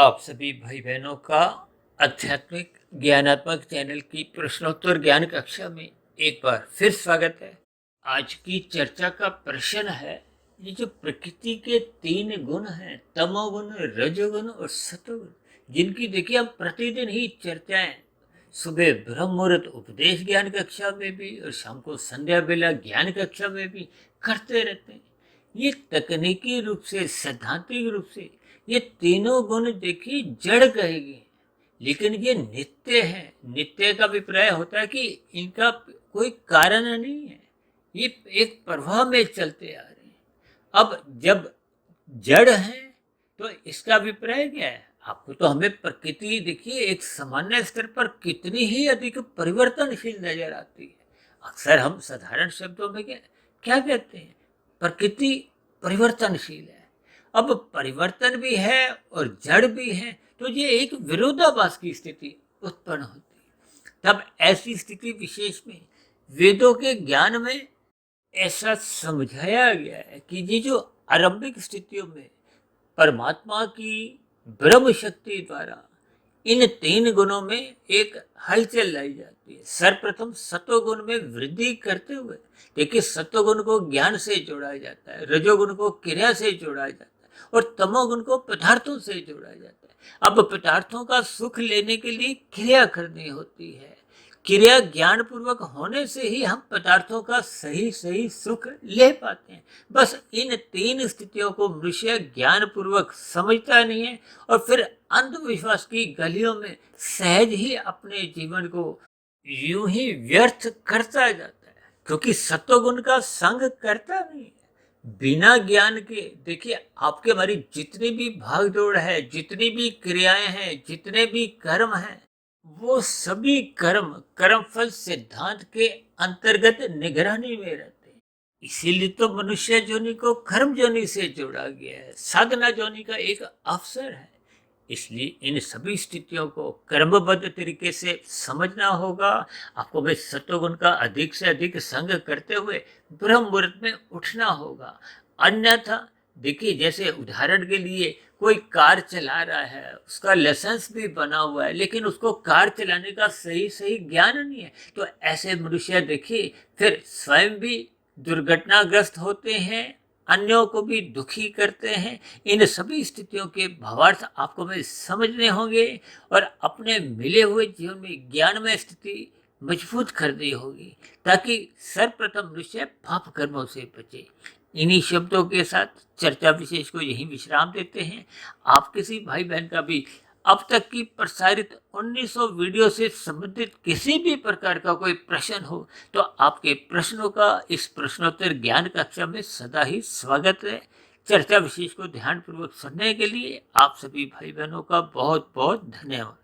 आप सभी भाई बहनों का आध्यात्मिक ज्ञानात्मक चैनल की प्रश्नोत्तर ज्ञान कक्षा में एक बार फिर स्वागत है। आज की चर्चा का प्रश्न है, ये जो प्रकृति के तीन गुण हैं, तमोगुण, रजोगुण और सतोगुण, जिनकी देखिए हम प्रतिदिन ही चर्चाएं सुबह ब्रह्म मुहूर्त उपदेश ज्ञान कक्षा में भी और शाम को संध्या बेला ज्ञान कक्षा में भी करते रहते हैं। ये तकनीकी रूप से, सैद्धांतिक रूप से ये तीनों गुण देखिए जड़ कहेगी, लेकिन ये नित्य है। नित्य का अभिप्राय होता है कि इनका कोई कारण नहीं है, ये एक प्रवाह में चलते आ रहे हैं। अब जब जड़ है तो इसका अभिप्राय क्या है? आपको तो हमें प्रकृति देखिए एक सामान्य स्तर पर कितनी ही अधिक परिवर्तनशील नजर आती है। अक्सर हम साधारण शब्दों में क्या क्या कहते हैं? प्रकृति परिवर्तनशील है। अब परिवर्तन भी है और जड़ भी है, तो ये एक विरोधाभास की स्थिति उत्पन्न होती है। तब ऐसी स्थिति विशेष में वेदों के ज्ञान में ऐसा समझाया गया है कि ये जो आरंभिक स्थितियों में परमात्मा की ब्रह्म शक्ति द्वारा इन तीन गुणों में एक हलचल लाई जाती है। सर्वप्रथम सतोगुण में वृद्धि करते हुए देखिए, सतोगुण को ज्ञान से जोड़ा जाता है, रजोगुण को क्रिया से जोड़ा जाता है और तमोगुण को पदार्थों से जोड़ा जाता है। अब पदार्थों का सुख लेने के लिए क्रिया करनी होती है। क्रिया ज्ञान पूर्वक होने से ही हम पदार्थों का सही सही सुख ले पाते हैं। बस इन तीन स्थितियों को मनुष्य ज्ञान पूर्वक समझता नहीं है और फिर अंधविश्वास की गलियों में सहज ही अपने जीवन को यूं ही व्यर्थ करता जाता है, क्योंकि सत्वगुण का संग करता नहीं है। बिना ज्ञान के देखिए, आपके हमारी जितनी भी भागदौड़ है, जितनी भी क्रियाएं हैं, जितने भी कर्म हैं, वो सभी कर्म कर्मफल सिद्धांत के अंतर्गत निगरानी में रहते हैं। इसीलिए तो मनुष्य जोनि को कर्म जोनि से जोड़ा गया है, साधना जोनि का एक अवसर है। इसलिए इन सभी स्थितियों को कर्मबद्ध तरीके से समझना होगा। आपको भी सत्वगुण का अधिक से अधिक संग करते हुए ब्रह्म मुहूर्त में उठना होगा। अन्यथा देखिए, जैसे उदाहरण के लिए कोई कार चला रहा है, उसका लाइसेंस भी बना हुआ है, लेकिन उसको कार चलाने का सही सही ज्ञान नहीं है, तो ऐसे मनुष्य देखिए फिर स्वयं भी दुर्घटनाग्रस्त होते हैं, अन्यों को भी दुखी करते हैं। इन सभी स्थितियों के भावार्थ आपको में समझने होंगे और अपने मिले हुए जीवन में ज्ञानमय स्थिति मजबूत करनी होगी, ताकि सर्वप्रथम मनुष्य पाप कर्मों से बचे। इन्हीं शब्दों के साथ चर्चा विशेष को यहीं विश्राम देते हैं। आप किसी भाई बहन का भी अब तक की प्रसारित 1900 वीडियो से संबंधित किसी भी प्रकार का कोई प्रश्न हो, तो आपके प्रश्नों का इस प्रश्नोत्तर ज्ञान कक्षा में सदा ही स्वागत है। चर्चा विशेष को ध्यानपूर्वक सुनने के लिए आप सभी भाई बहनों का बहुत बहुत धन्यवाद।